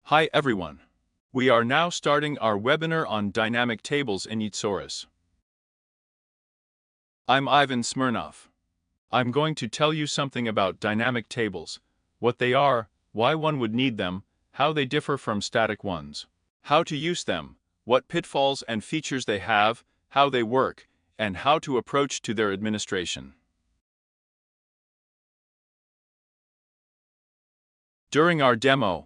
Hi everyone. We are now starting our webinar on dynamic tables in YTsaurus. I'm Ivan Smirnov. I'm going to tell you something about dynamic tables, what they are, why one would need them, how they differ from static ones, how to use them, what pitfalls and features they have, how they work, and how to approach to their administration. During our demo,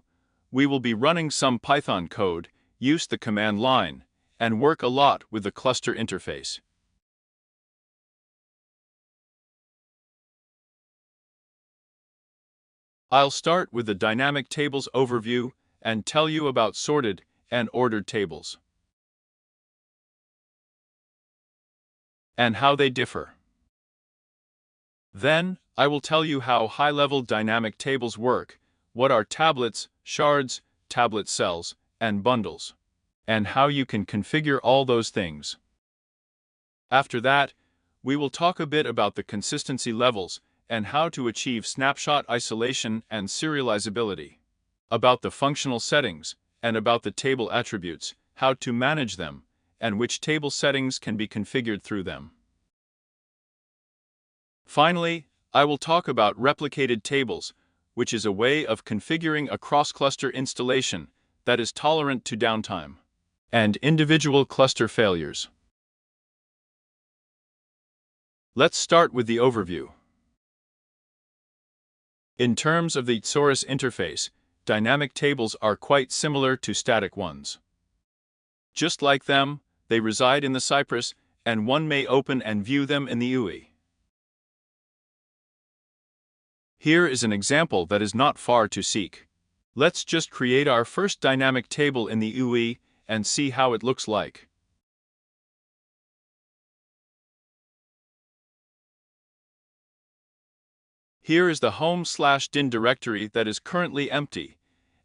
we will be running some Python code, use the command line, and work a lot with the cluster interface. I'll start with the dynamic tables overview and tell you about sorted and ordered tables and how they differ. Then, I will tell you how high-level dynamic tables work, what are tablets, shards, tablet cells, and bundles, and how you can configure all those things. After that, we will talk a bit about the consistency levels and how to achieve snapshot isolation and serializability, about the functional settings, and about the table attributes, how to manage them, and which table settings can be configured through them. Finally, I will talk about replicated tables, which is a way of configuring a cross-cluster installation that is tolerant to downtime and individual cluster failures. Let's start with the overview. In terms of the YTsaurus interface, dynamic tables are quite similar to static ones. Just like them, they reside in the Cypress, and one may open and view them in the UI. Here is an example that is not far to seek. Let's just create our first dynamic table in the UI and see how it looks like. Here is the home/din directory that is currently empty,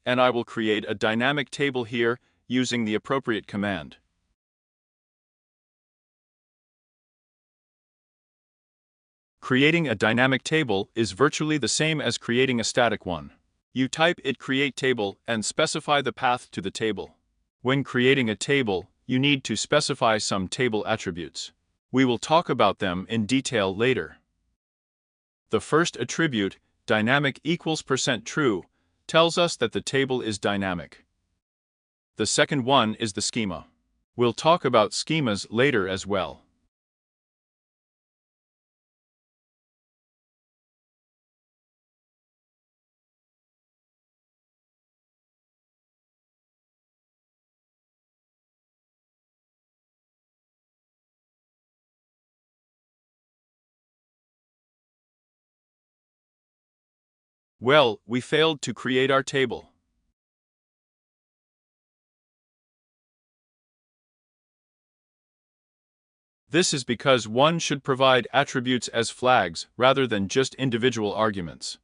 and I will create a dynamic table here using the appropriate command. Creating a dynamic table is virtually the same as creating a static one. You type it create table and specify the path to the table. When creating a table, you need to specify some table attributes. We will talk about them in detail later. The first attribute, dynamic equals %true, tells us that the table is dynamic. The second one is the schema. We'll talk about schemas later as well. Well, we failed to create our table. This is because one should provide attributes as flags rather than just individual arguments.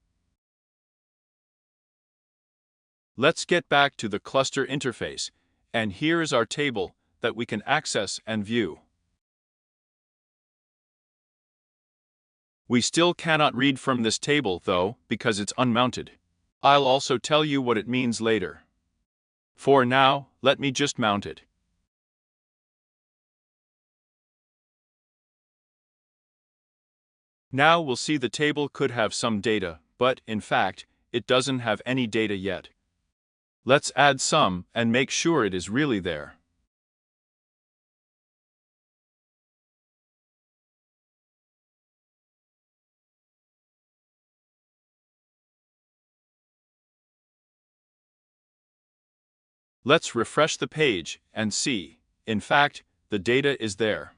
Let's get back to the cluster interface, and here is our table that we can access and view. We still cannot read from this table, though, because it's unmounted. I'll also tell you what it means later. For now, let me just mount it. Now we'll see the table could have some data, but, in fact, it doesn't have any data yet. Let's add some and make sure it is really there. Let's refresh the page and see, in fact, the data is there.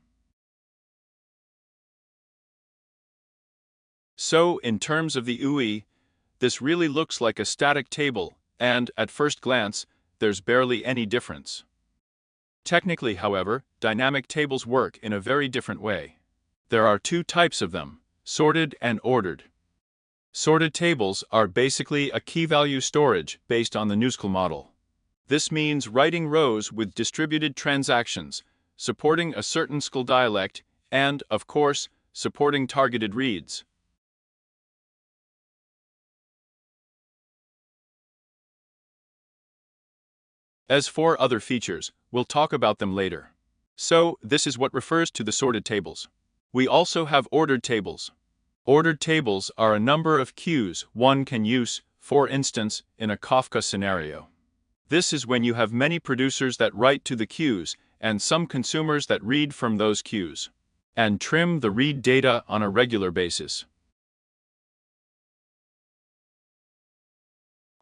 So, in terms of the UI, this really looks like a static table, and, at first glance, there's barely any difference. Technically, however, dynamic tables work in a very different way. There are two types of them, sorted and ordered. Sorted tables are basically a key-value storage based on the NuSQL model. This means writing rows with distributed transactions, supporting a certain SQL dialect, and, of course, supporting targeted reads. As for other features, we'll talk about them later. So, this is what refers to the sorted tables. We also have ordered tables. Ordered tables are a number of queues one can use, for instance, in a Kafka scenario. This is when you have many producers that write to the queues and some consumers that read from those queues, and trim the read data on a regular basis.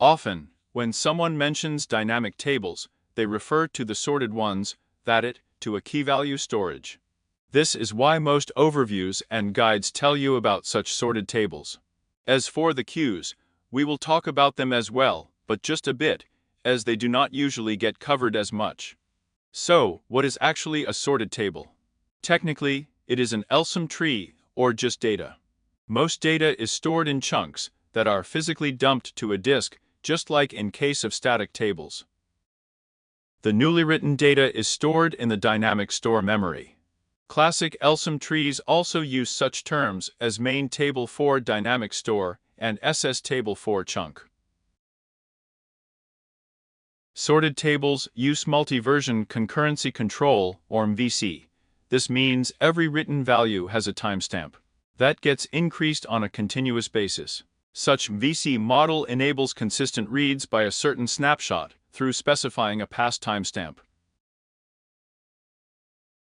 Often, when someone mentions dynamic tables, they refer to the sorted ones, to a key-value storage. This is why most overviews and guides tell you about such sorted tables. As for the queues, we will talk about them as well, but just a bit, as they do not usually get covered as much. So, what is actually a sorted table? Technically, it is an LSM tree, or just data. Most data is stored in chunks that are physically dumped to a disk, just like in case of static tables. The newly written data is stored in the dynamic store memory. Classic LSM trees also use such terms as main table for dynamic store and SS table for chunk. Sorted tables use multi-version concurrency control, or MVC. This means every written value has a timestamp that gets increased on a continuous basis. Such MVC model enables consistent reads by a certain snapshot through specifying a past timestamp.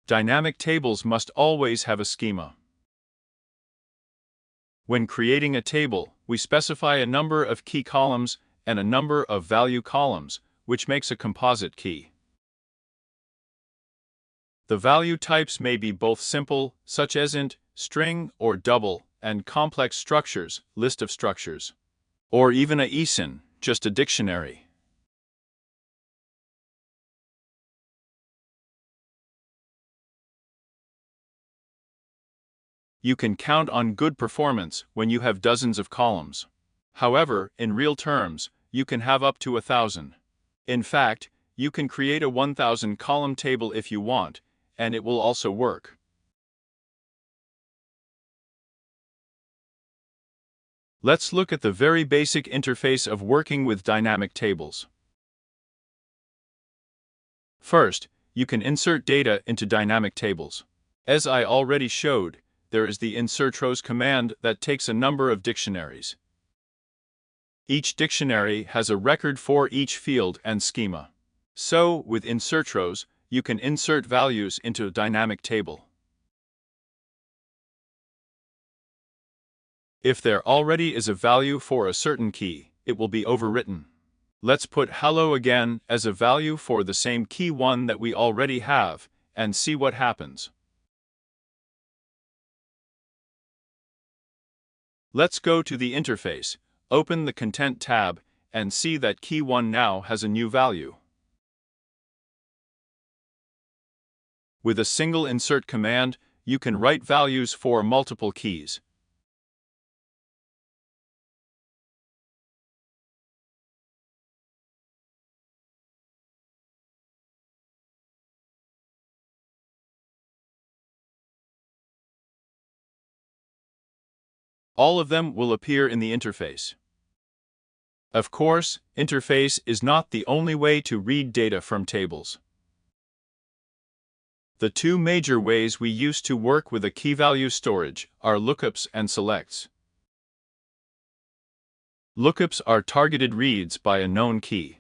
Dynamic tables must always have a schema. When creating a table, we specify a number of key columns and a number of value columns, which makes a composite key. The value types may be both simple, such as int, string, or double, and complex structures, list of structures, or even a ISIN, just a dictionary. You can count on good performance when you have dozens of columns. However, in real terms, you can have up to 1,000. In fact, you can create a 1,000 column table if you want, and it will also work. Let's look at the very basic interface of working with dynamic tables. First, you can insert data into dynamic tables. As I already showed, there is the YTsaurus command that takes a number of dictionaries. Each dictionary has a record for each field and schema. So, with YTsaurus, you can insert values into a dynamic table. If there already is a value for a certain key, it will be overwritten. Let's put hello again as a value for the same key one that we already have, and see what happens. Let's go to the interface, open the Content tab, and see that key 1 now has a new value. With a single insert command, you can write values for multiple keys. All of them will appear in the interface. Of course, interface is not the only way to read data from tables. The two major ways we use to work with a key-value storage are lookups and selects. Lookups are targeted reads by a known key.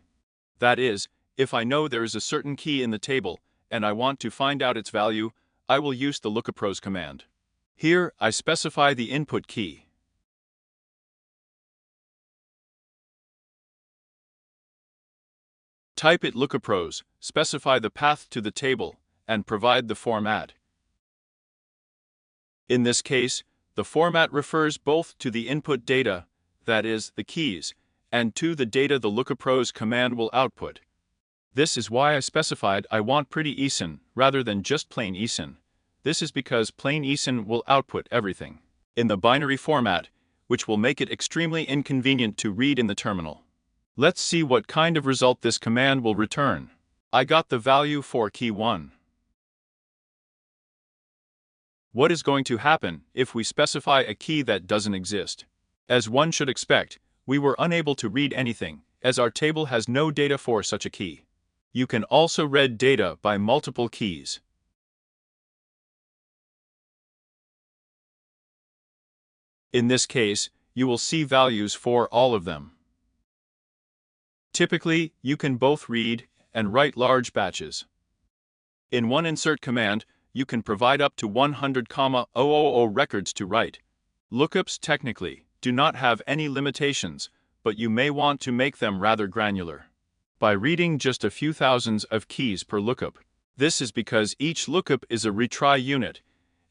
That is, if I know there is a certain key in the table and I want to find out its value, I will use the lookupros command. Here, I specify the input key. Type it lookupros, specify the path to the table, and provide the format. In this case, the format refers both to the input data, that is, the keys, and to the data the lookupros command will output. This is why I specified I want pretty ISIN rather than just plain ISIN. This is because plain ISIN will output everything in the binary format, which will make it extremely inconvenient to read in the terminal. Let's see what kind of result this command will return. I got the value for key 1. What is going to happen if we specify a key that doesn't exist? As one should expect, we were unable to read anything, as our table has no data for such a key. You can also read data by multiple keys. In this case, you will see values for all of them. Typically, you can both read and write large batches. In one insert command, you can provide up to 100,000 records to write. Lookups technically do not have any limitations, but you may want to make them rather granular by reading just a few thousands of keys per lookup. This is because each lookup is a retry unit,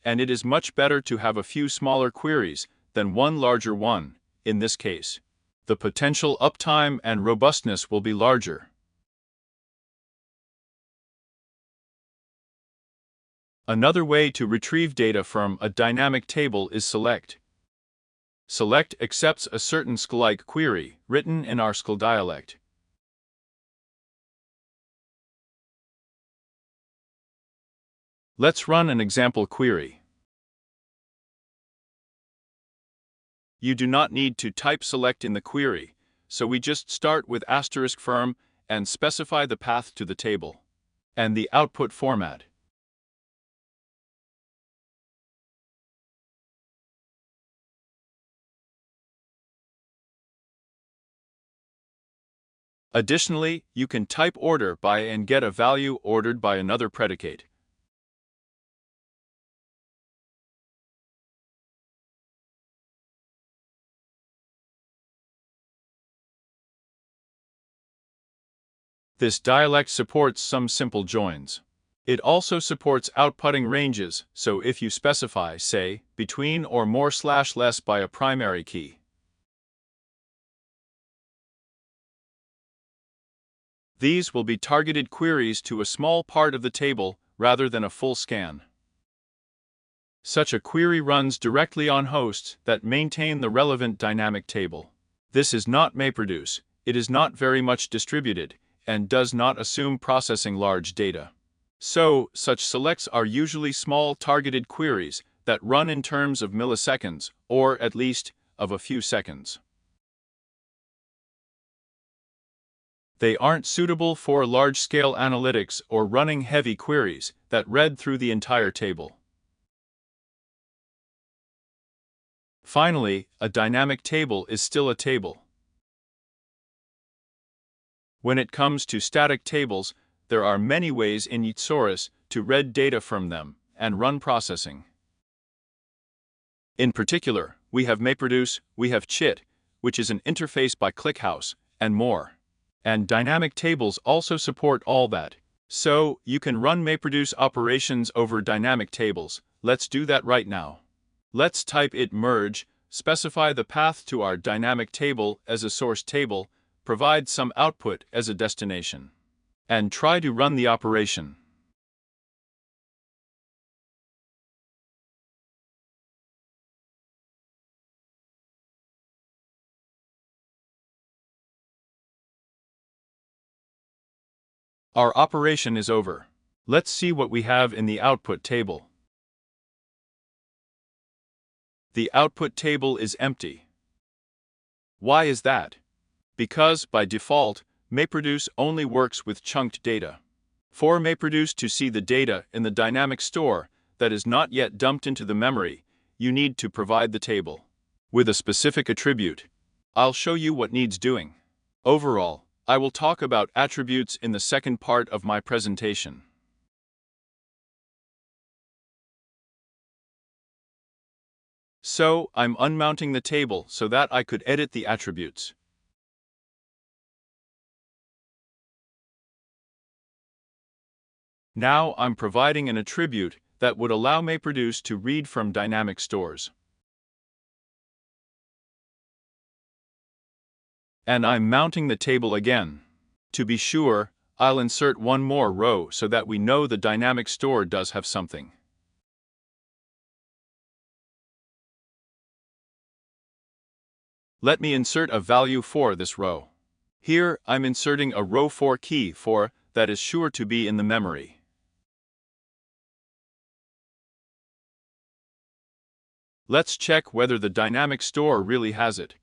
and it is much better to have a few smaller queries than one larger one. In this case, the potential uptime and robustness will be larger. Another way to retrieve data from a dynamic table is select. Select accepts a certain SQL-like query written in our SQL dialect. Let's run an example query. You do not need to type select in the query, so we just start with *firm and specify the path to the table and the output format. Additionally, you can type order by and get a value ordered by another predicate. This dialect supports some simple joins. It also supports outputting ranges, so if you specify, say, between or more / less by a primary key, these will be targeted queries to a small part of the table rather than a full scan. Such a query runs directly on hosts that maintain the relevant dynamic table. This is not MapReduce, it is not very much distributed, and does not assume processing large data. So, such selects are usually small targeted queries that run in terms of milliseconds, or at least, of a few seconds. They aren't suitable for large-scale analytics or running heavy queries that read through the entire table. Finally, a dynamic table is still a table. When it comes to static tables, there are many ways in YTsaurus to read data from them and run processing. In particular, we have MapReduce, we have Chit, which is an interface by ClickHouse, and more. And dynamic tables also support all that. So, you can run MapReduce operations over dynamic tables. Let's do that right now. Let's type it merge, specify the path to our dynamic table as a source table, provide some output as a destination, and try to run the operation. Our operation is over. Let's see what we have in the output table. The output table is empty. Why is that? Because, by default, MapReduce only works with chunked data. For MapReduce to see the data in the dynamic store that is not yet dumped into the memory, you need to provide the table with a specific attribute. I'll show you what needs doing. Overall, I will talk about attributes in the second part of my presentation. So, I'm unmounting the table so that I could edit the attributes. Now I'm providing an attribute that would allow MapReduce to read from dynamic stores. And I'm mounting the table again. To be sure, I'll insert one more row so that we know the dynamic store does have something. Let me insert a value for this row. Here, I'm inserting a row 4 key for that is sure to be in the memory. Let's check whether the dynamic store really has it.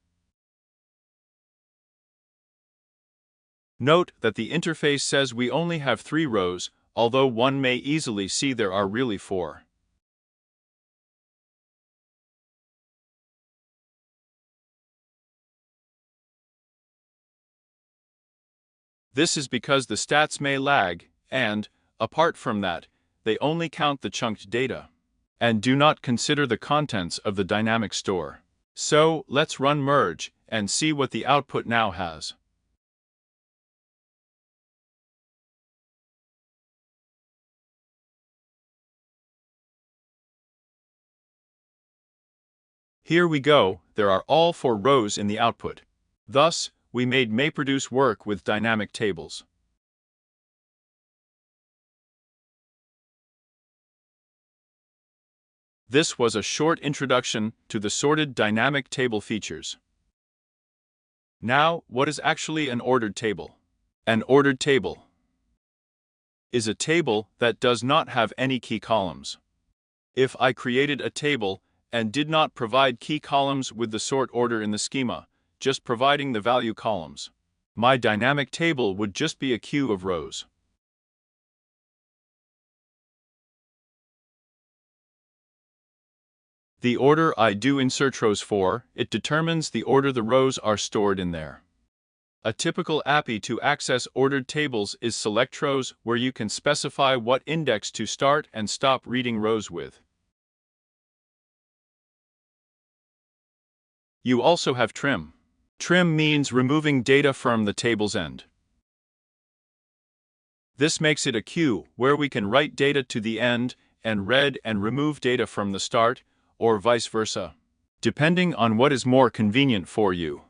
Note that the interface says we only have 3 rows, although one may easily see there are really 4. This is because the stats may lag, and, apart from that, they only count the chunked data, and do not consider the contents of the dynamic store. So, let's run merge, and see what the output now has. Here we go, there are all 4 rows in the output. Thus, we made MapReduce work with dynamic tables. This was a short introduction to the sorted dynamic table features. Now, what is actually an ordered table? An ordered table is a table that does not have any key columns. If I created a table and did not provide key columns with the sort order in the schema, just providing the value columns, my dynamic table would just be a queue of rows. The order I do insert rows for, it determines the order the rows are stored in there. A typical API to access ordered tables is select rows, where you can specify what index to start and stop reading rows with. You also have trim. Trim means removing data from the table's end. This makes it a queue where we can write data to the end and read and remove data from the start, or vice versa, depending on what is more convenient for you.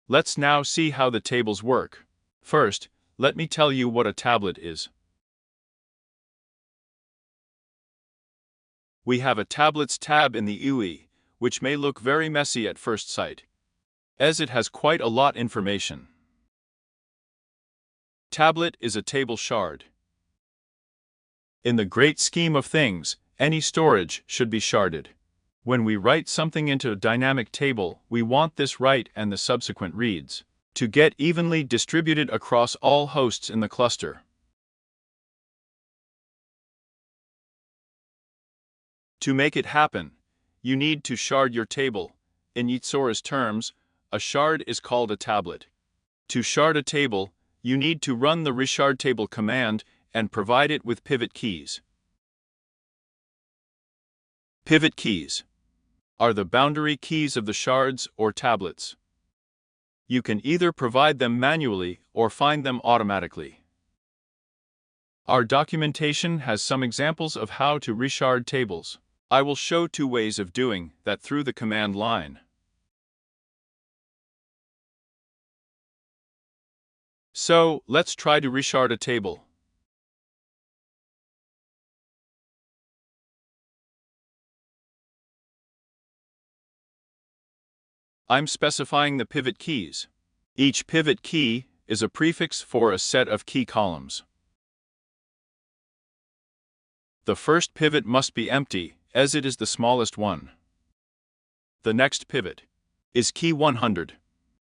Let's now see how the tables work. First, let me tell you what a tablet is. We have a tablets tab in the UI, which may look very messy at first sight, as it has quite a lot information. Tablet is a table shard. In the great scheme of things, any storage should be sharded. When we write something into a dynamic table, we want this write and the subsequent reads to get evenly distributed across all hosts in the cluster. To make it happen, you need to shard your table. In YTsaurus terms, a shard is called a tablet. To shard a table, you need to run the reshardTable command and provide it with pivot keys. Pivot keys are the boundary keys of the shards or tablets. You can either provide them manually or find them automatically. Our documentation has some examples of how to reshard tables. I will show 2 ways of doing that through the command line. So, let's try to reshard a table. I'm specifying the pivot keys. Each pivot key is a prefix for a set of key columns. The first pivot must be empty, as it is the smallest one. The next pivot is key 100.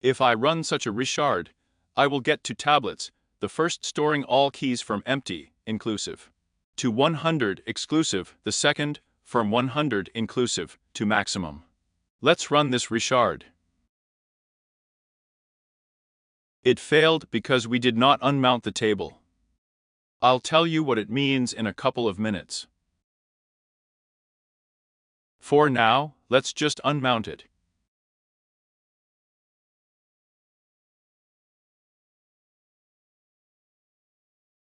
If I run such a reshard, I will get 2 tablets, the first storing all keys from empty, inclusive, to 100 exclusive, the second from 100 inclusive to maximum. Let's run this reshard. It failed because we did not unmount the table. I'll tell you what it means in a couple of minutes. For now, let's just unmount it.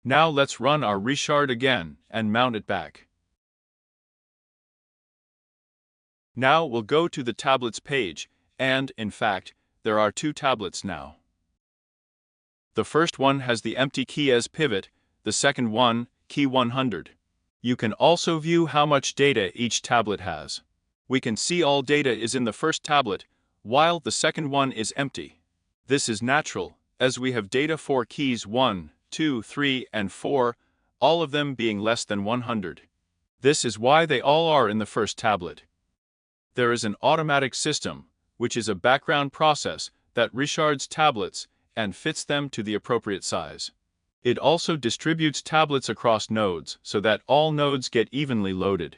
Now let's run our reshard again and mount it back. Now we'll go to the tablets page, and, in fact, there are 2 tablets now. The first one has the empty key as pivot, the second one, key 100. You can also view how much data each tablet has. We can see all data is in the first tablet, while the second one is empty. This is natural, as we have data for keys 1, 2, 3, and 4, all of them being less than 100. This is why they all are in the first tablet. There is an automatic system, which is a background process that reshards tablets and fits them to the appropriate size. It also distributes tablets across nodes so that all nodes get evenly loaded.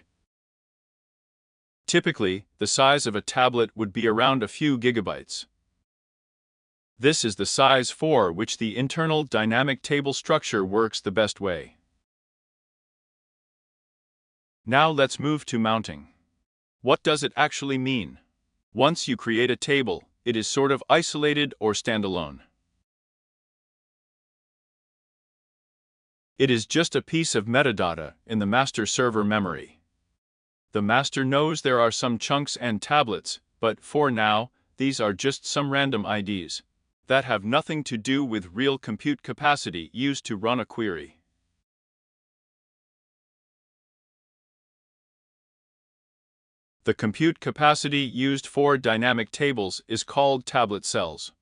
Typically, the size of a tablet would be around a few gigabytes. This is the size for which the internal dynamic table structure works the best way. Now let's move to mounting. What does it actually mean? Once you create a table, it is sort of isolated or standalone. It is just a piece of metadata in the master server memory. The master knows there are some chunks and tablets, but for now, these are just some random IDs that have nothing to do with real compute capacity used to run a query. The compute capacity used for dynamic tables is called tablet cells.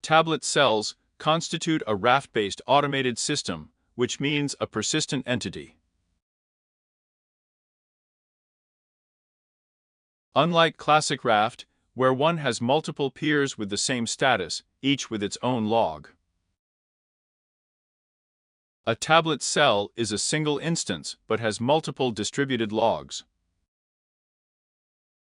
Tablet cells constitute a raft-based automated system, which means a persistent entity. Unlike classic raft, where one has multiple peers with the same status, each with its own log, a tablet cell is a single instance but has multiple distributed logs.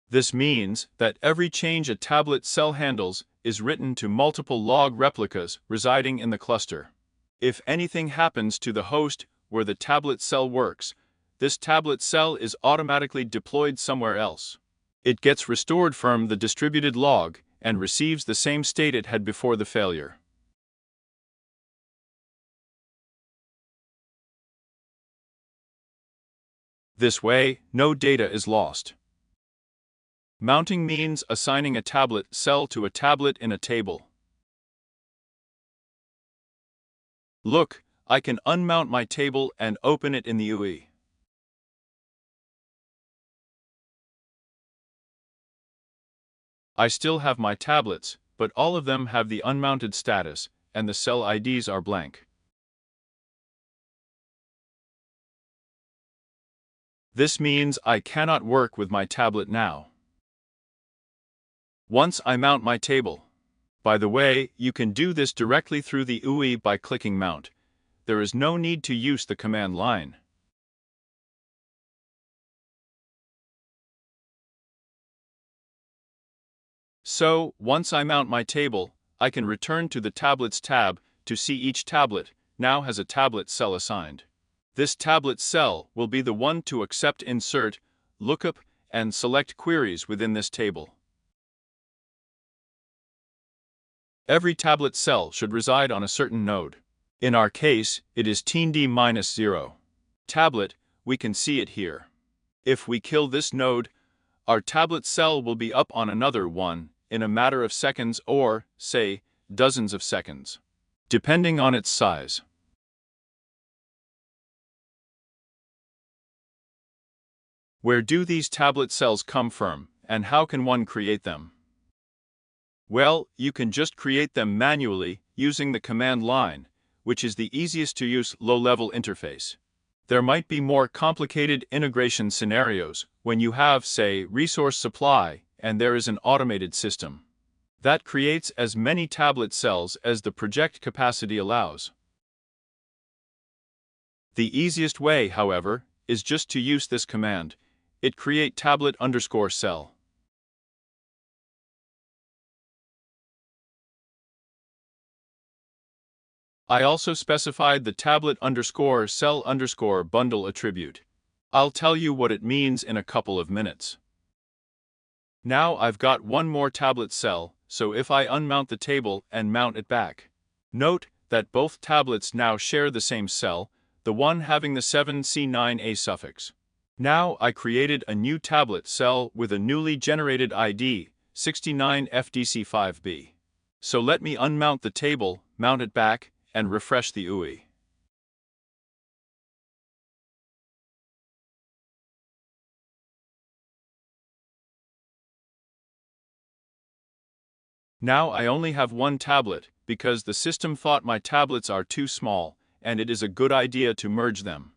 This means that every change a tablet cell handles is written to multiple log replicas residing in the cluster. If anything happens to the host where the tablet cell works, this tablet cell is automatically deployed somewhere else. It gets restored from the distributed log and receives the same state it had before the failure. This way, no data is lost. Mounting means assigning a tablet cell to a tablet in a table. Look, I can unmount my table and open it in the UI. I still have my tablets, but all of them have the unmounted status, and the cell IDs are blank. This means I cannot work with my tablet now. Once I mount my table. By the way, you can do this directly through the UI by clicking Mount. There is no need to use the command line. So, once I mount my table, I can return to the Tablets tab to see each tablet now has a tablet cell assigned. This tablet cell will be the one to accept insert, lookup, and select queries within this table. Every tablet cell should reside on a certain node. In our case, it is tnd-0. Tablet, we can see it here. If we kill this node, our tablet cell will be up on another one in a matter of seconds or, say, dozens of seconds, depending on its size. Where do these tablet cells come from, and how can one create them? Well, you can just create them manually using the command line, which is the easiest to use low-level interface. There might be more complicated integration scenarios when you have, say, resource supply and there is an automated system that creates as many tablet cells as the project capacity allows. The easiest way, however, is just to use this command. It create tablet_cell. I also specified the tablet_cell_bundle attribute. I'll tell you what it means in a couple of minutes. Now I've got one more tablet cell, so if I unmount the table and mount it back, note that both tablets now share the same cell, the one having the 7C9A suffix. Now I created a new tablet cell with a newly generated ID, 69FDC5B. So let me unmount the table, mount it back, and refresh the UI. Now I only have one tablet, because the system thought my tablets are too small, and it is a good idea to merge them.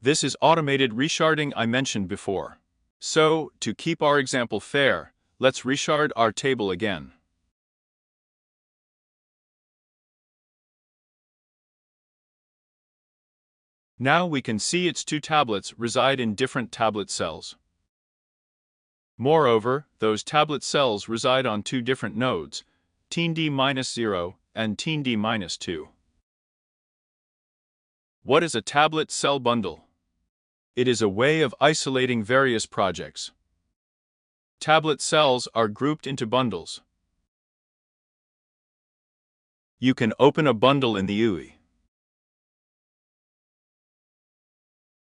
This is automated resharding I mentioned before. So, to keep our example fair, let's reshard our table again. Now we can see its two tablets reside in different tablet cells. Moreover, those tablet cells reside on two different nodes, tnd-0 and tnd-2. What is a tablet cell bundle? It is a way of isolating various projects. Tablet cells are grouped into bundles. You can open a bundle in the UI.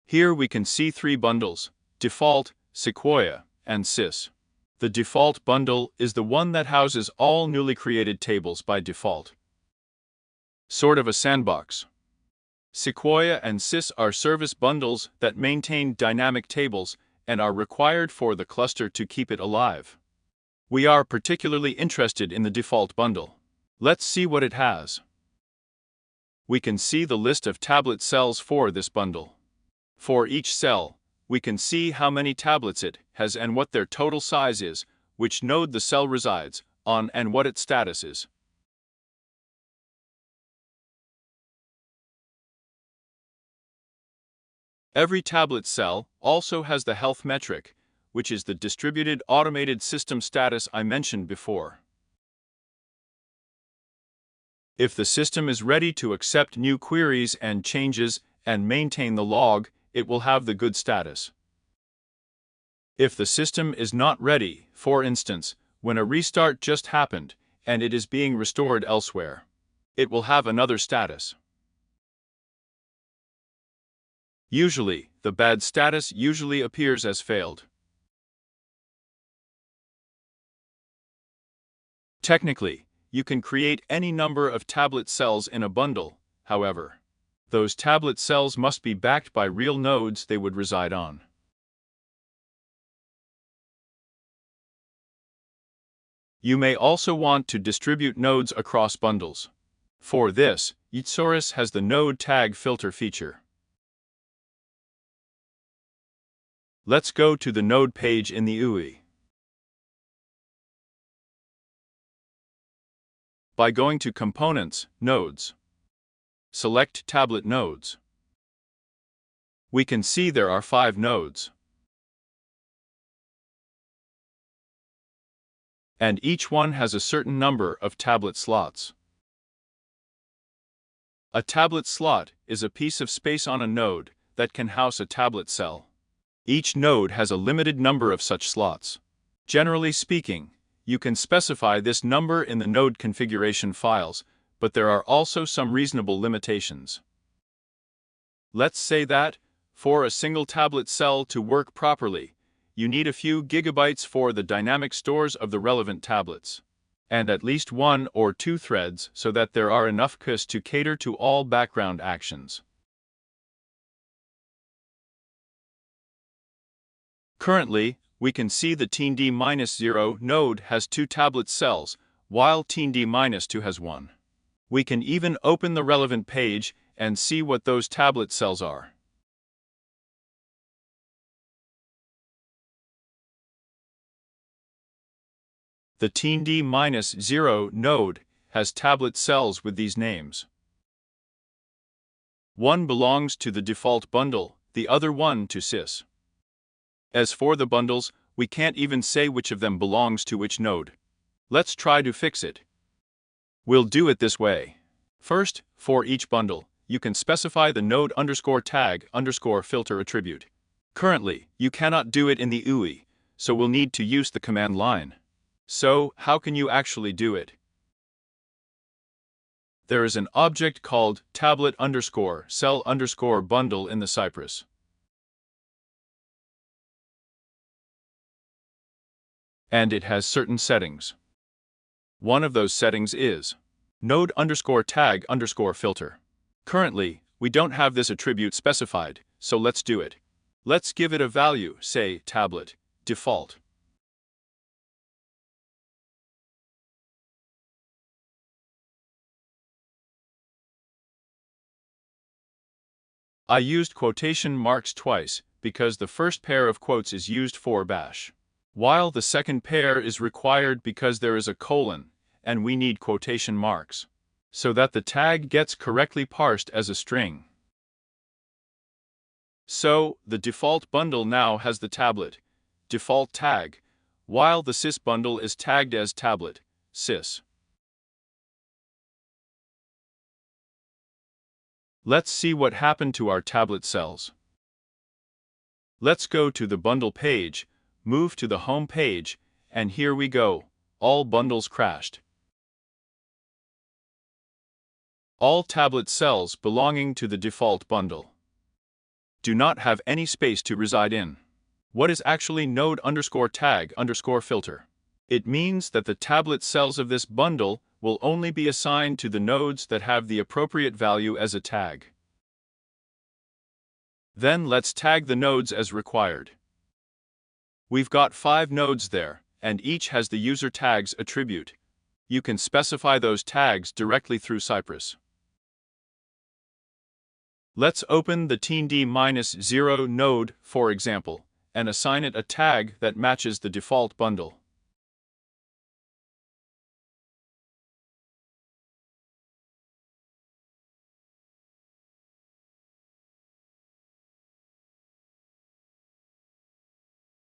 Here we can see three bundles: Default, Sequoia, and Sys. The default bundle is the one that houses all newly created tables by default. Sort of a sandbox. Sequoia and Sys are service bundles that maintain dynamic tables and are required for the cluster to keep it alive. We are particularly interested in the default bundle. Let's see what it has. We can see the list of tablet cells for this bundle. For each cell, we can see how many tablets it has and what their total size is, which node the cell resides on, and what its status is. Every tablet cell also has the health metric, which is the distributed automated system status I mentioned before. If the system is ready to accept new queries and changes and maintain the log, it will have the good status. If the system is not ready, for instance, when a restart just happened and it is being restored elsewhere, it will have another status. Usually, the bad status usually appears as failed. Technically, you can create any number of tablet cells in a bundle, however. Those tablet cells must be backed by real nodes they would reside on. You may also want to distribute nodes across bundles. For this, YTsaurus has the node tag filter feature. Let's go to the node page in the UI. By going to Components, Nodes, select Tablet Nodes. We can see there are 5 nodes, and each one has a certain number of tablet slots. A tablet slot is a piece of space on a node that can house a tablet cell. Each node has a limited number of such slots. Generally speaking, you can specify this number in the node configuration files, but there are also some reasonable limitations. Let's say that, for a single tablet cell to work properly, you need a few gigabytes for the dynamic stores of the relevant tablets, and at least 1 or 2 threads so that there are enough CUS to cater to all background actions. Currently, we can see the tnd-0 node has 2 tablet cells, while tnd-2 has 1. We can even open the relevant page and see what those tablet cells are. The tnd-0 node has tablet cells with these names. One belongs to the default bundle, the other one to Sys. As for the bundles, we can't even say which of them belongs to which node. Let's try to fix it. We'll do it this way. First, for each bundle, you can specify the node_tag_filter attribute. Currently, you cannot do it in the UI, so we'll need to use the command line. So, how can you actually do it? There is an object called tablet_cell_bundle in the Cypress. And it has certain settings. One of those settings is node_tag_filter. Currently, we don't have this attribute specified, so let's do it. Let's give it a value, say tablet default. I used quotation marks twice because the first pair of quotes is used for bash, while the second pair is required because there is a colon, and we need quotation marks, so that the tag gets correctly parsed as a string. So, the default bundle now has the tablet default tag, while the sys bundle is tagged as tablet sys. Let's see what happened to our tablet cells. Let's go to the bundle page, move to the home page, and here we go, all bundles crashed. All tablet cells belonging to the default bundle do not have any space to reside in. What is actually node_tag_filter? It means that the tablet cells of this bundle will only be assigned to the nodes that have the appropriate value as a tag. Then let's tag the nodes as required. We've got 5 nodes there, and each has the user tags attribute. You can specify those tags directly through Cypress. Let's open the tnd-0 node, for example, and assign it a tag that matches the default bundle.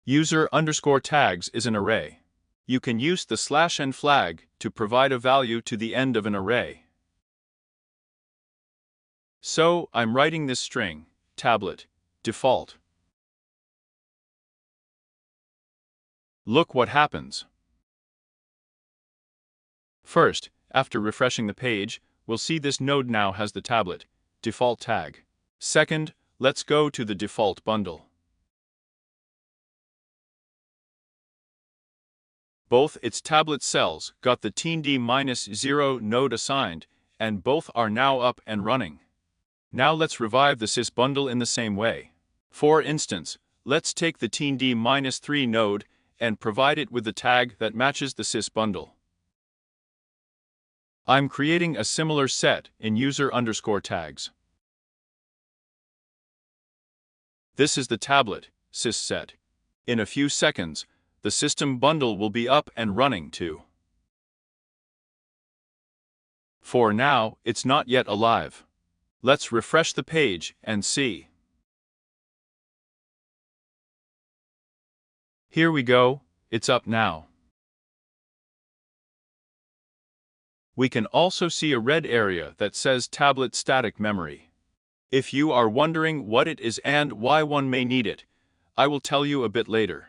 User_tags is an array. You can use the /n flag to provide a value to the end of an array. So, I'm writing this string, tablet, default. Look what happens. First, after refreshing the page, we'll see this node now has the tablet, default tag. Second, let's go to the default bundle. Both its tablet cells got the tnd-0 node assigned, and both are now up and running. Now let's revive the sys bundle in the same way. For instance, let's take the tnd-3 node and provide it with the tag that matches the sys bundle. I'm creating a similar set in user_tags. This is the tablet sys set. In a few seconds, the system bundle will be up and running too. For now, it's not yet alive. Let's refresh the page and see. Here we go, it's up now. We can also see a red area that says tablet static memory. If you are wondering what it is and why one may need it, I will tell you a bit later.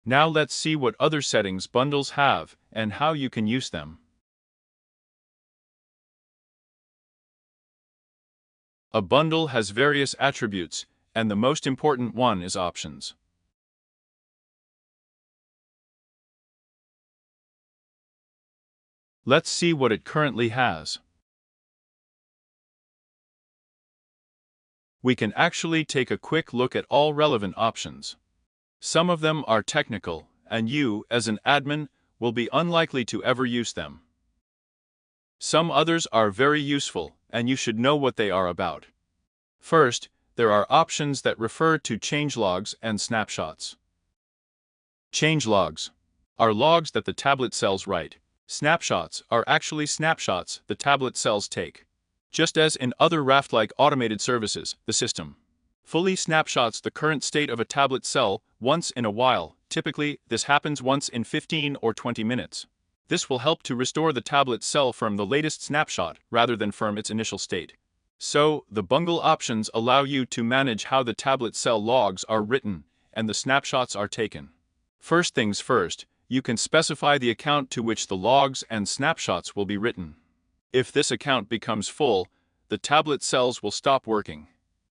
Now let's see what other settings bundles have and how you can use them. A bundle has various attributes, and the most important one is options. Let's see what it currently has. We can actually take a quick look at all relevant options. Some of them are technical, and you, as an admin, will be unlikely to ever use them. Some others are very useful, and you should know what they are about. First, there are options that refer to changelogs and snapshots. Changelogs are logs that the tablet cells write. Snapshots are actually snapshots the tablet cells take. Just as in other Raft-like automated services, the system fully snapshots the current state of a tablet cell once in a while. Typically, this happens once in 15 or 20 minutes. This will help to restore the tablet cell from the latest snapshot rather than from its initial state. So, the bundle options allow you to manage how the tablet cell logs are written and the snapshots are taken. First things first, you can specify the account to which the logs and snapshots will be written. If this account becomes full, the tablet cells will stop working.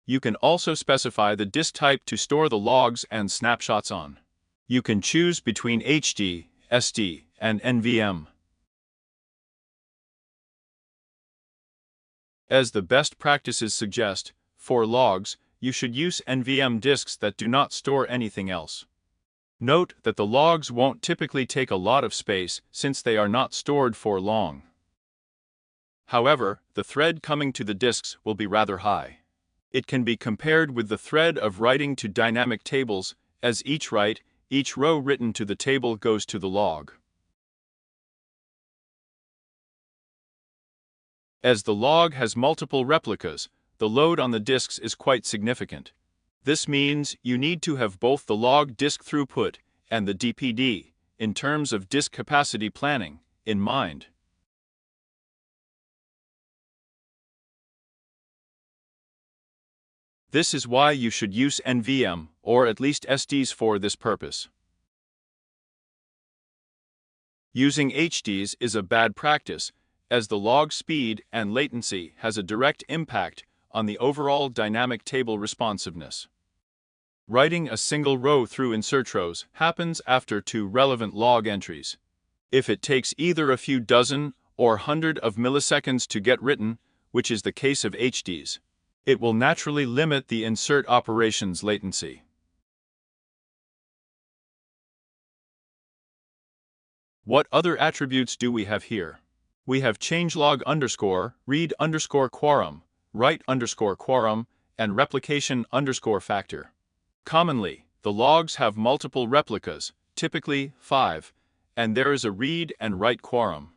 You can also specify the disk type to store the logs and snapshots on. You can choose between HD, SD, and NVM. As the best practices suggest, for logs, you should use NVM disks that do not store anything else. Note that the logs won't typically take a lot of space since they are not stored for long. However, the thread coming to the disks will be rather high. It can be compared with the thread of writing to dynamic tables, as each write, each row written to the table goes to the log. As the log has multiple replicas, the load on the disks is quite significant. This means you need to have both the log disk throughput and the DPD, in terms of disk capacity planning, in mind. This is why you should use NVM, or at least SDs for this purpose. Using HDs is a bad practice, as the log speed and latency has a direct impact on the overall dynamic table responsiveness. Writing a single row through insert rows happens after 2 relevant log entries. If it takes either a few dozen or hundred of milliseconds to get written, which is the case of HDs, it will naturally limit the insert operation's latency. What other attributes do we have here? We have changelog underscore, read underscore quorum, write underscore quorum, and replication underscore factor. Commonly, the logs have multiple replicas, typically 5, and there is a read and write quorum.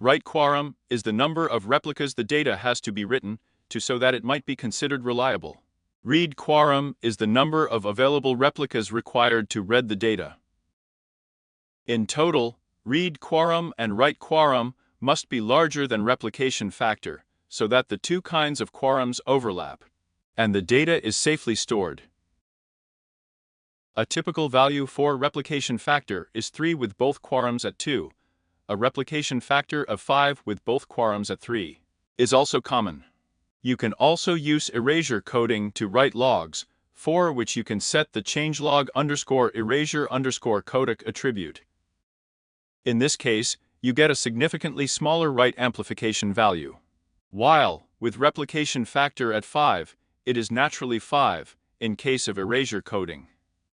Write quorum is the number of replicas the data has to be written to so that it might be considered reliable. Read quorum is the number of available replicas required to read the data. In total, read quorum and write quorum must be larger than replication factor, so that the two kinds of quorums overlap, and the data is safely stored. A typical value for replication factor is 3 with both quorums at 2. A replication factor of 5 with both quorums at 3 is also common. You can also use erasure coding to write logs, for which you can set the changelog underscore erasure underscore codec attribute. In this case, you get a significantly smaller write amplification value. While, with replication factor at 5, it is naturally 5 in case of erasure coding.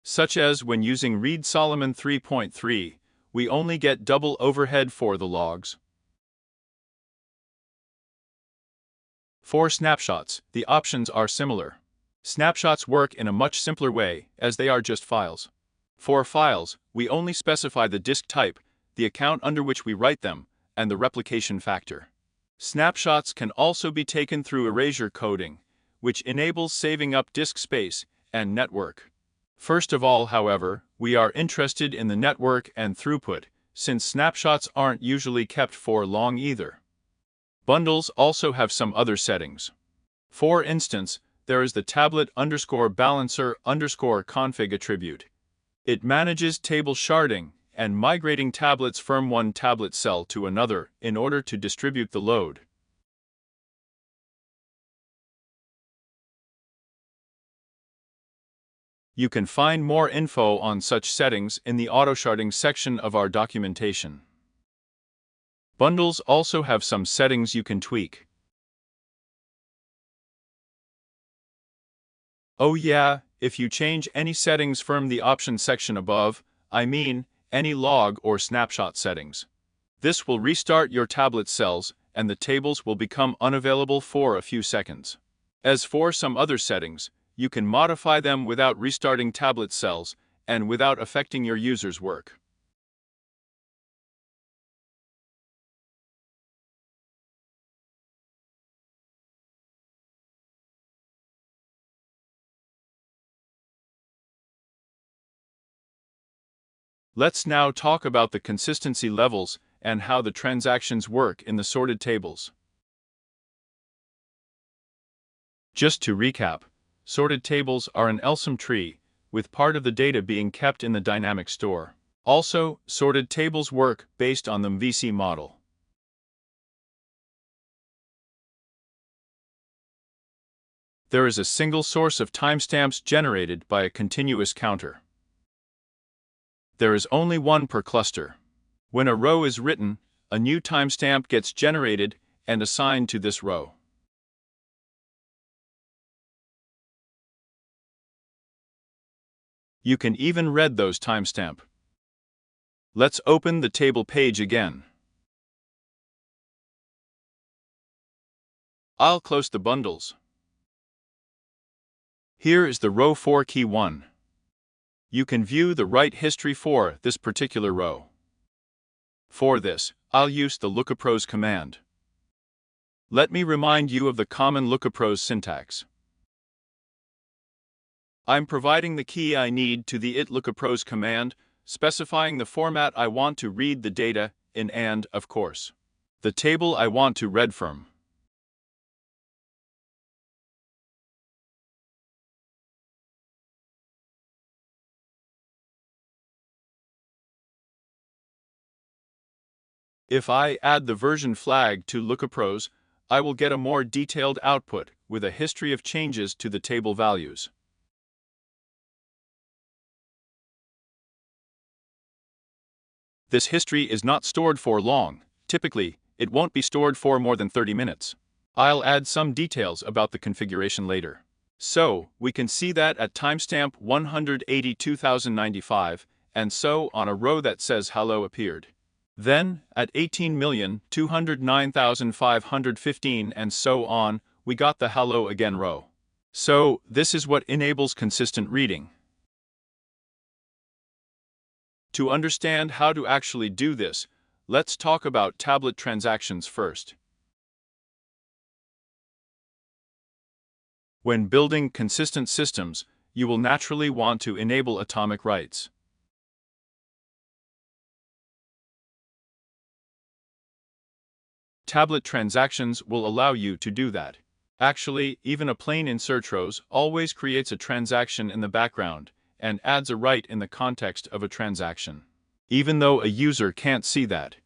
Such as when using Read Solomon 3.3, we only get double overhead for the logs. For snapshots, the options are similar. Snapshots work in a much simpler way, as they are just files. For files, we only specify the disk type, the account under which we write them, and the replication factor. Snapshots can also be taken through erasure coding, which enables saving up disk space and network. First of all, however, we are interested in the network and throughput, since snapshots aren't usually kept for long either. Bundles also have some other settings. For instance, there is the tablet underscore balancer underscore config attribute. It manages table sharding and migrating tablets from one tablet cell to another in order to distribute the load. You can find more info on such settings in the auto-sharding section of our documentation. Bundles also have some settings you can tweak. Oh yeah, if you change any settings from the options section above, I mean, any log or snapshot settings, this will restart your tablet cells and the tables will become unavailable for a few seconds. As for some other settings, you can modify them without restarting tablet cells and without affecting your user's work. Let's now talk about the consistency levels and how the transactions work in the sorted tables. Just to recap, sorted tables are an LSM tree, with part of the data being kept in the dynamic store. Also, sorted tables work based on the MVC model. There is a single source of timestamps generated by a continuous counter. There is only one per cluster. When a row is written, a new timestamp gets generated and assigned to this row. You can even read those timestamps. Let's open the table page again. I'll close the bundles. Here is the row 4 key 1. You can view the write history for this particular row. For this, I'll use the lookapros command. Let me remind you of the common lookapros syntax. I'm providing the key I need to the lookapros command, specifying the format I want to read the data in and, of course, the table I want to read from. If I add the version flag to lookapros, I will get a more detailed output with a history of changes to the table values. This history is not stored for long. Typically, it won't be stored for more than 30 minutes. I'll add some details about the configuration later. So, we can see that at timestamp 182,095, and so on a row that says hello appeared. Then, at 18,209,515 and so on, we got the hello again row. So, this is what enables consistent reading. To understand how to actually do this, let's talk about tablet transactions first. When building consistent systems, you will naturally want to enable atomic writes. Tablet transactions will allow you to do that. Actually, even a plain insert rows always creates a transaction in the background and adds a write in the context of a transaction, even though a user can't see that.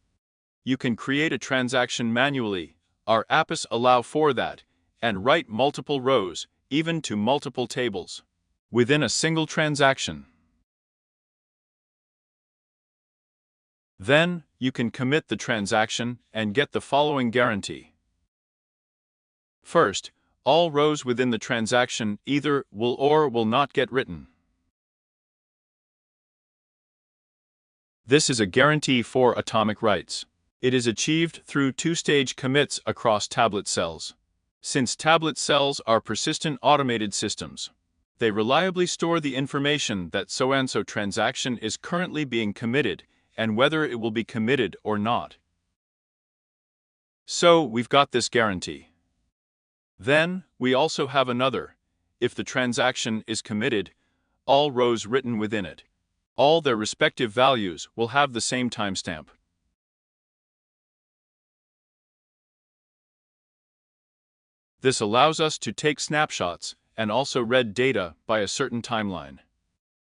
You can create a transaction manually. Our apps allow for that, and write multiple rows, even to multiple tables, within a single transaction. Then, you can commit the transaction and get the following guarantee. First, all rows within the transaction either will or will not get written. This is a guarantee for atomic writes. It is achieved through two-stage commits across tablet cells. Since tablet cells are persistent automated systems, they reliably store the information that so-and-so transaction is currently being committed and whether it will be committed or not. So we've got this guarantee. Then, we also have another. If the transaction is committed, all rows written within it, all their respective values will have the same timestamp. This allows us to take snapshots and also read data by a certain timeline.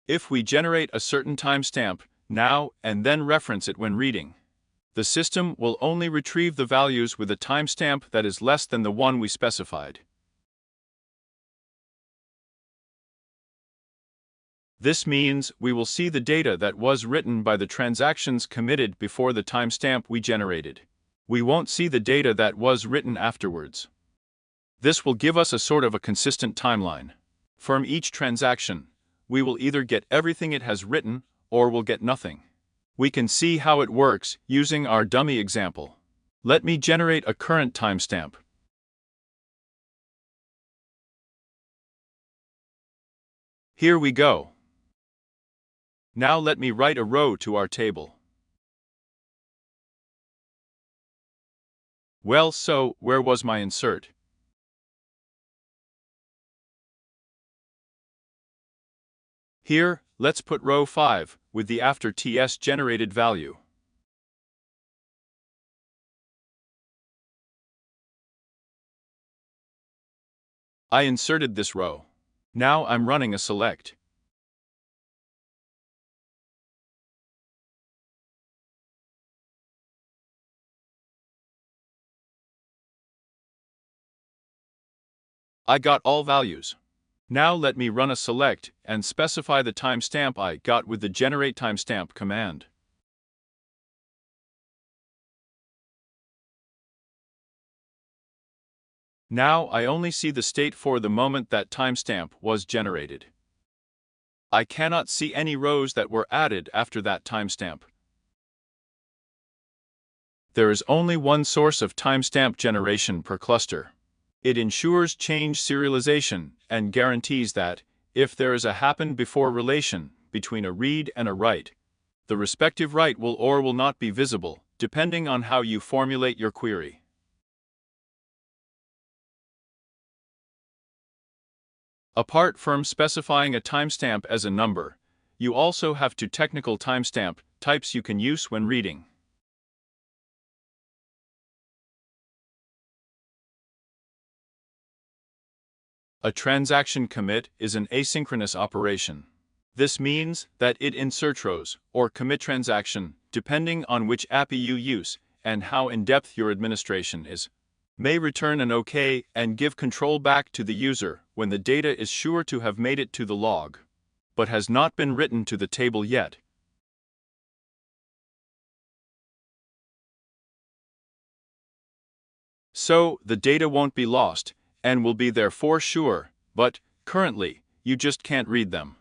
If we generate a certain timestamp now and then reference it when reading, the system will only retrieve the values with a timestamp that is less than the one we specified. This means we will see the data that was written by the transactions committed before the timestamp we generated. We won't see the data that was written afterwards. This will give us a sort of a consistent timeline. From each transaction, we will either get everything it has written or will get nothing. We can see how it works using our dummy example. Let me generate a current timestamp. Here we go. Now let me write a row to our table. Well, so where was my insert? Here, let's put row 5 with the after TS generated value. I inserted this row. Now I'm running a select. I got all values. Now let me run a select and specify the timestamp I got with the generate timestamp command. Now I only see the state for the moment that timestamp was generated. I cannot see any rows that were added after that timestamp. There is only one source of timestamp generation per cluster. It ensures change serialization and guarantees that, if there is a happen before relation between a read and a write, the respective write will or will not be visible, depending on how you formulate your query. Apart from specifying a timestamp as a number, you also have two technical timestamp types you can use when reading. A transaction commit is an asynchronous operation. This means that it inserts rows or commit transaction, depending on which API you use and how in-depth your administration is, may return an OK and give control back to the user when the data is sure to have made it to the log, but has not been written to the table yet. So, the data won't be lost and will be there for sure, but, currently, you just can't read them.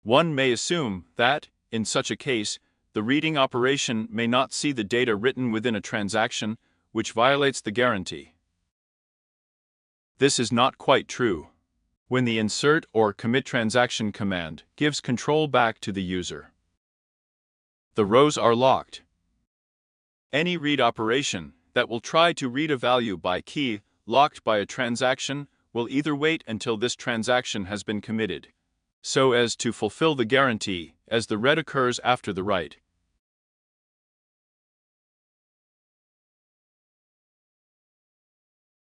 One may assume that, in such a case, the reading operation may not see the data written within a transaction, which violates the guarantee. This is not quite true. When the insert or commit transaction command gives control back to the user, the rows are locked. Any read operation that will try to read a value by key locked by a transaction will either wait until this transaction has been committed, so as to fulfill the guarantee as the read occurs after the write,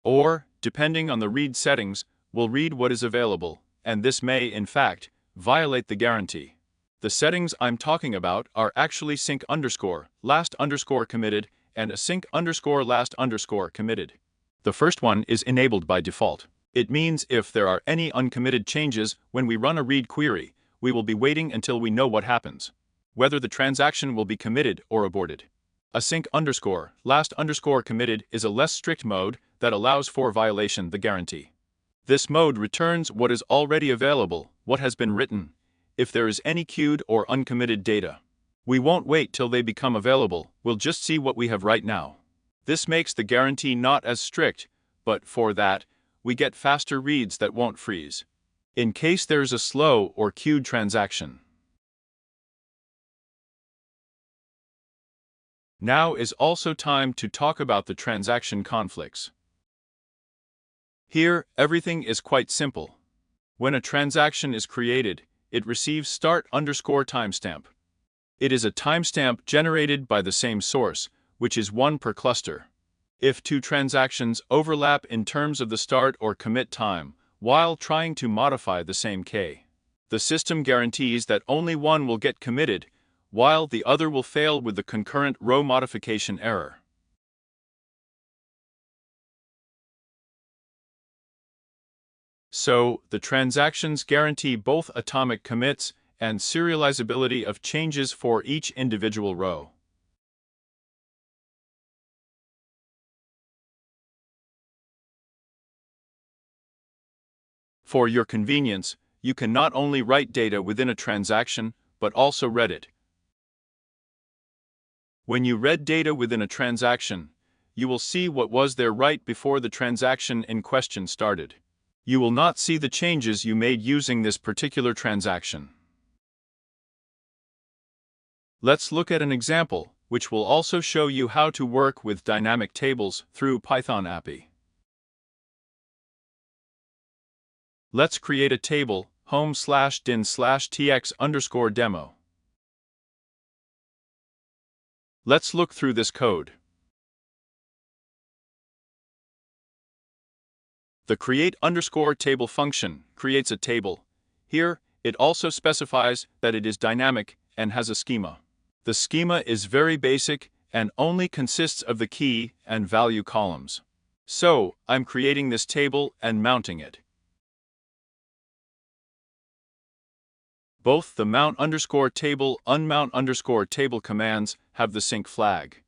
or, depending on the read settings, will read what is available, and this may, in fact, violate the guarantee. The settings I'm talking about are actually sync underscore last underscore committed and async underscore last underscore committed. The first one is enabled by default. It means if there are any uncommitted changes when we run a read query, we will be waiting until we know what happens, whether the transaction will be committed or aborted. Async underscore last underscore committed is a less strict mode that allows for violation the guarantee. This mode returns what is already available, what has been written, if there is any queued or uncommitted data. We won't wait till they become available, we'll just see what we have right now. This makes the guarantee not as strict, but for that, we get faster reads that won't freeze, in case there's a slow or queued transaction. Now is also time to talk about the transaction conflicts. Here, everything is quite simple. When a transaction is created, it receives start underscore timestamp. It is a timestamp generated by the same source, which is one per cluster. If two transactions overlap in terms of the start or commit time, while trying to modify the same key, the system guarantees that only one will get committed, while the other will fail with the concurrent row modification error. So, the transactions guarantee both atomic commits and serializability of changes for each individual row. For your convenience, you can not only write data within a transaction, but also read it. When you read data within a transaction, you will see what was there right before the transaction in question started. You will not see the changes you made using this particular transaction. Let's look at an example, which will also show you how to work with dynamic tables through Python API. Let's create a table, home/din/tx_demo. Let's look through this code. The create_table function creates a table. Here, it also specifies that it is dynamic and has a schema. The schema is very basic and only consists of the key and value columns. So, I'm creating this table and mounting it. Both the mount_table, unmount_table commands have the sync flag.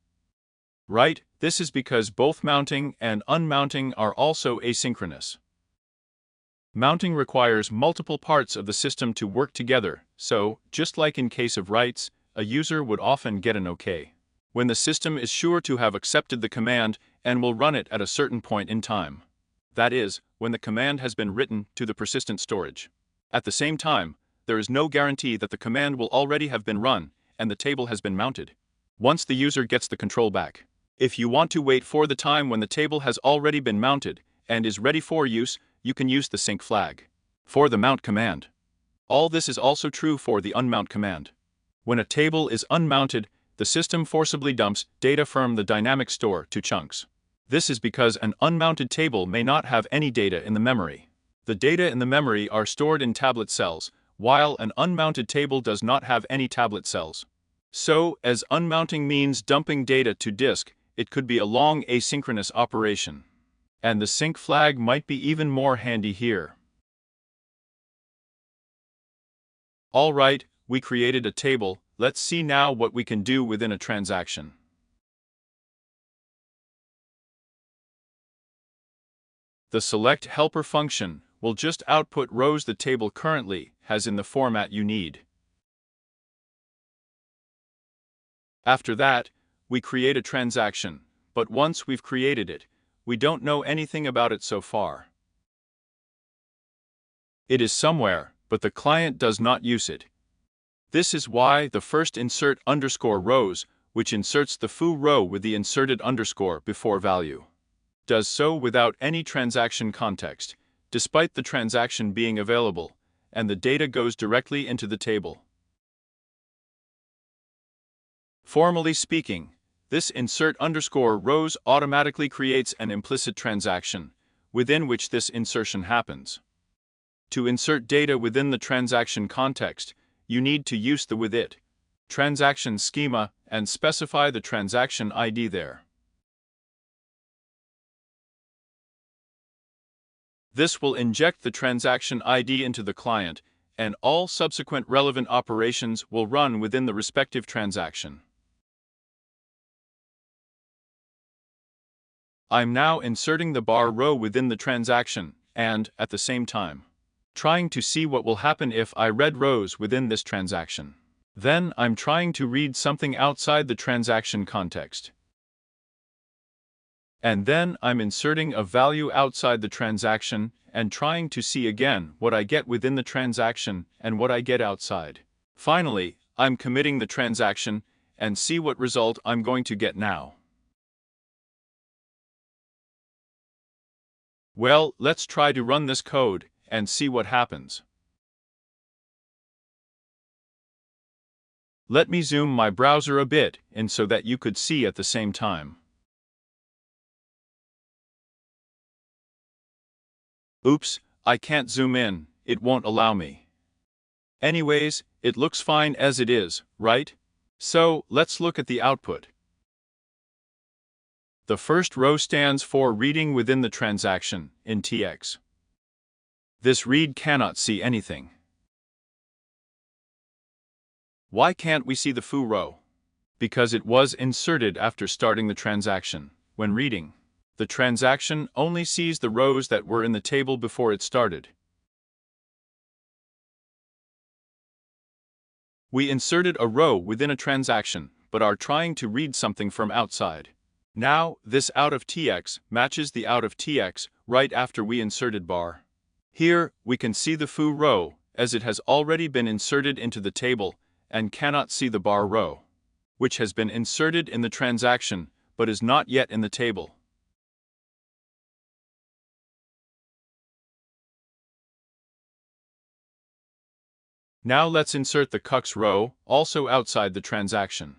Right, this is because both mounting and unmounting are also asynchronous. Mounting requires multiple parts of the system to work together, so, just like in case of writes, a user would often get an OK when the system is sure to have accepted the command and will run it at a certain point in time. That is, when the command has been written to the persistent storage. At the same time, there is no guarantee that the command will already have been run and the table has been mounted. Once the user gets the control back. If you want to wait for the time when the table has already been mounted and is ready for use, you can use the sync flag for the mount command. All this is also true for the unmount command. When a table is unmounted, the system forcibly dumps data from the dynamic store to chunks. This is because an unmounted table may not have any data in the memory. The data in the memory are stored in tablet cells, while an unmounted table does not have any tablet cells. So, as unmounting means dumping data to disk, it could be a long asynchronous operation. And the sync flag might be even more handy here. Alright, we created a table. Let's see now what we can do within a transaction. The select helper function will just output rows the table currently has in the format you need. After that, we create a transaction, but once we've created it, we don't know anything about it so far. It is somewhere, but the client does not use it. This is why the first insert underscore rows, which inserts the foo row with the inserted underscore before value, does so without any transaction context, despite the transaction being available, and the data goes directly into the table. Formally speaking, this insert underscore rows automatically creates an implicit transaction, within which this insertion happens. To insert data within the transaction context, you need to use the withIt transaction schema and specify the transaction ID there. This will inject the transaction ID into the client, and all subsequent relevant operations will run within the respective transaction. I'm now inserting the bar row within the transaction, and, at the same time, trying to see what will happen if I read rows within this transaction. Then I'm trying to read something outside the transaction context. And then I'm inserting a value outside the transaction and trying to see again what I get within the transaction and what I get outside. Finally, I'm committing the transaction and see what result I'm going to get now. Well, let's try to run this code and see what happens. Let me zoom my browser a bit in so that you could see at the same time. Oops, I can't zoom in, it won't allow me. Anyways, it looks fine as it is, right? So, let's look at the output. The first row stands for reading within the transaction, in TX. This read cannot see anything. Why can't we see the foo row? Because it was inserted after starting the transaction. When reading, the transaction only sees the rows that were in the table before it started. We inserted a row within a transaction, but are trying to read something from outside. Now, this out of TX matches the out of TX right after we inserted bar. Here, we can see the foo row, as it has already been inserted into the table, and cannot see the bar row, which has been inserted in the transaction, but is not yet in the table. Now let's insert the cux row, also outside the transaction.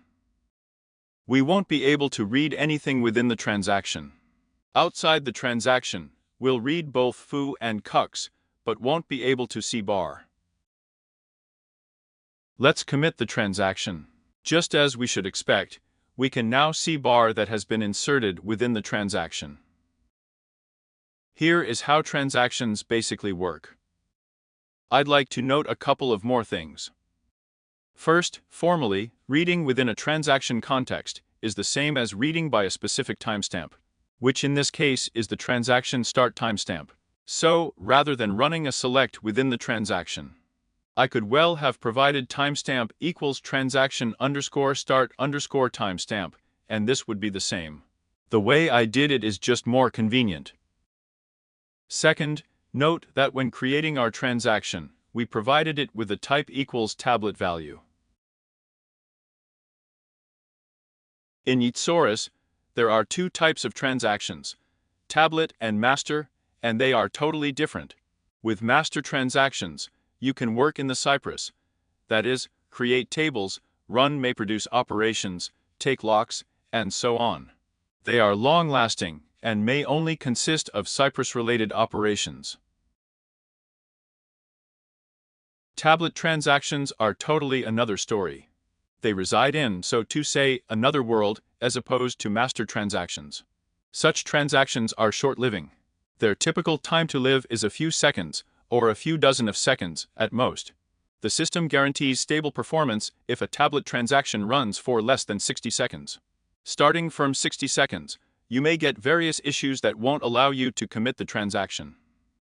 We won't be able to read anything within the transaction. Outside the transaction, we'll read both foo and cux, but won't be able to see bar. Let's commit the transaction. Just as we should expect, we can now see bar that has been inserted within the transaction. Here is how transactions basically work. I'd like to note a couple of more things. First, formally, reading within a transaction context is the same as reading by a specific timestamp, which in this case is the transaction start timestamp. So, rather than running a select within the transaction, I could well have provided timestamp equals transaction underscore start underscore timestamp, and this would be the same. The way I did it is just more convenient. Second, note that when creating our transaction, we provided it with a type equals tablet value. In YTsaurus, there are two types of transactions, tablet and master, and they are totally different. With master transactions, you can work in the Cypress, that is, create tables, run MapReduce operations, take locks, and so on. They are long-lasting and may only consist of Cypress-related operations. Tablet transactions are totally another story. They reside in, so to say, another world, as opposed to master transactions. Such transactions are short-living. Their typical time to live is a few seconds, or a few dozen of seconds, at most. The system guarantees stable performance if a tablet transaction runs for less than 60 seconds. Starting from 60 seconds, you may get various issues that won't allow you to commit the transaction.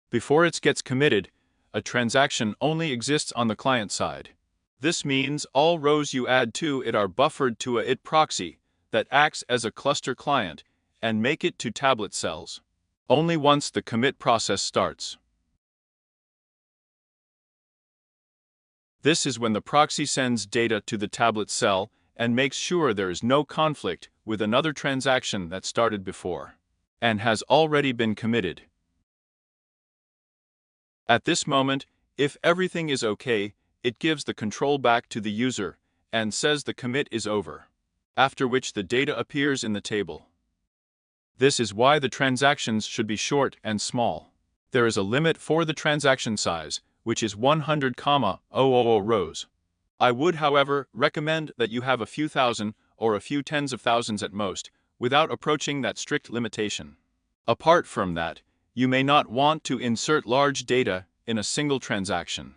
Before it gets committed, a transaction only exists on the client side. This means all rows you add to it are buffered to a IT proxy that acts as a cluster client and make it to tablet cells. Only once the commit process starts. This is when the proxy sends data to the tablet cell and makes sure there is no conflict with another transaction that started before and has already been committed. At this moment, if everything is okay, it gives the control back to the user and says the commit is over, after which the data appears in the table. This is why the transactions should be short and small. There is a limit for the transaction size, which is 100,000 rows. I would, however, recommend that you have a few thousand or a few tens of thousands at most, without approaching that strict limitation. Apart from that, you may not want to insert large data in a single transaction.